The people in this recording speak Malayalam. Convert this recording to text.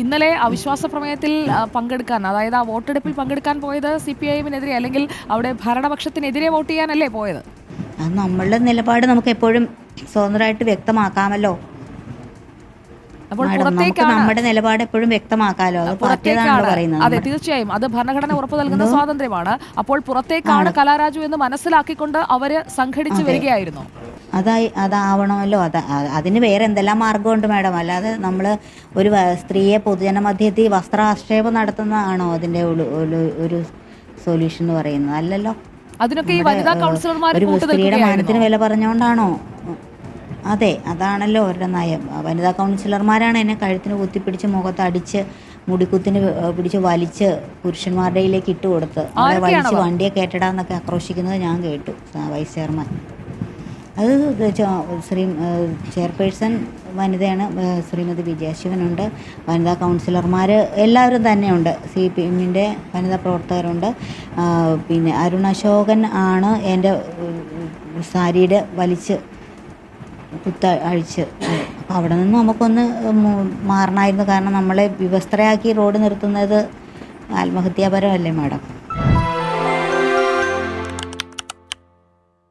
ഇന്നലെ അവിശ്വാസ പ്രമേയത്തിൽ പങ്കെടുക്കാൻ, അതായത് ആ വോട്ടെടുപ്പിൽ പങ്കെടുക്കാൻ പോയത് CPIഎമ്മിനെതിരെ അല്ലെങ്കിൽ അവിടെ ഭരണപക്ഷത്തിനെതിരെ വോട്ട് ചെയ്യാനല്ലേ പോയത്? അത് നമ്മളുടെ നിലപാട് നമുക്ക് എപ്പോഴും സ്വതന്ത്രമായിട്ട് വ്യക്തമാക്കാമല്ലോ. അപ്പോൾ മാഡം, നമുക്ക് പുറത്തേക്കാണ് നമ്മുടെ നിലപാട് എപ്പോഴും വ്യക്തമാക്കാമല്ലോ. അത് പാർട്ടിയാണല്ലോ പറയുന്നത്. അതെ, തീർച്ചയായും അത് ഭരണഘടന ഉറപ്പു നൽകുന്ന എന്തോ സ്വാതന്ത്ര്യമാണ്. അപ്പോൾ പുറത്തേക്കാണ് ആണ്. കലാരാജു എന്ന് മനസ്സിലാക്കിക്കൊണ്ട് അവര് സംഘടിച്ചു അതെ, വരികയായിരുന്നു. അതാവണമല്ലോ. അതിന് വേറെ എന്തെല്ലാം മാർഗമുണ്ട് മാഡം. അല്ലാതെ നമ്മൾ ഒരു സ്ത്രീയെ പൊതുജനമധ്യത്തിൽ വസ്ത്രാക്ഷേപം നടത്തുന്നതാണോ അതിൻ്റെ ഒരു സൊല്യൂഷൻ എന്ന് പറയുന്നത്? അല്ലല്ലോ. അതിനൊക്കെ ഈ നമ്മുടെ വനിതാ കൗൺസിലർമാർ ഒരു സ്ത്രീയുടെ മാനത്തിന് കൂട്ടുനിൽക്കുകയായിരുന്നു. വില പറഞ്ഞുകൊണ്ടാണോ? അതെ, അതാണല്ലോ അവരുടെ നയം. വനിതാ കൗൺസിലർമാരാണ് എന്നെ കഴുത്തിന് കുത്തിപ്പിടിച്ച് മുഖത്തടിച്ച് മുടിക്കുത്തിന് പിടിച്ച് വലിച്ച് പുരുഷന്മാരുടെയിലേക്ക് ഇട്ട് കൊടുത്ത് അവിടെ വലിച്ച് വണ്ടിയെ കയറ്റിടാന്നൊക്കെ ആക്രോശിക്കുന്നത് ഞാൻ കേട്ടു. വൈസ് ചെയർമാൻ അത് ചെയർപേഴ്സൺ വനിതയാണ്, ശ്രീമതി വിജയശിവനുണ്ട്. വനിതാ കൗൺസിലർമാർ എല്ലാവരും തന്നെയുണ്ട്. CPMൻ്റെ വനിതാ പ്രവർത്തകരുണ്ട്. പിന്നെ അരുൺ അശോകൻ ആണ് എൻ്റെ സാരിയുടെ വലിച്ച് അഴിച്ച്. അപ്പോൾ അവിടെ നിന്ന് നമുക്കൊന്ന് മാറണമായിരുന്നു. കാരണം നമ്മളെ വിവസ്ത്രയാക്കി റോഡ് നിർത്തുന്നത് ആത്മഹത്യാപരമല്ലേ മാഡം?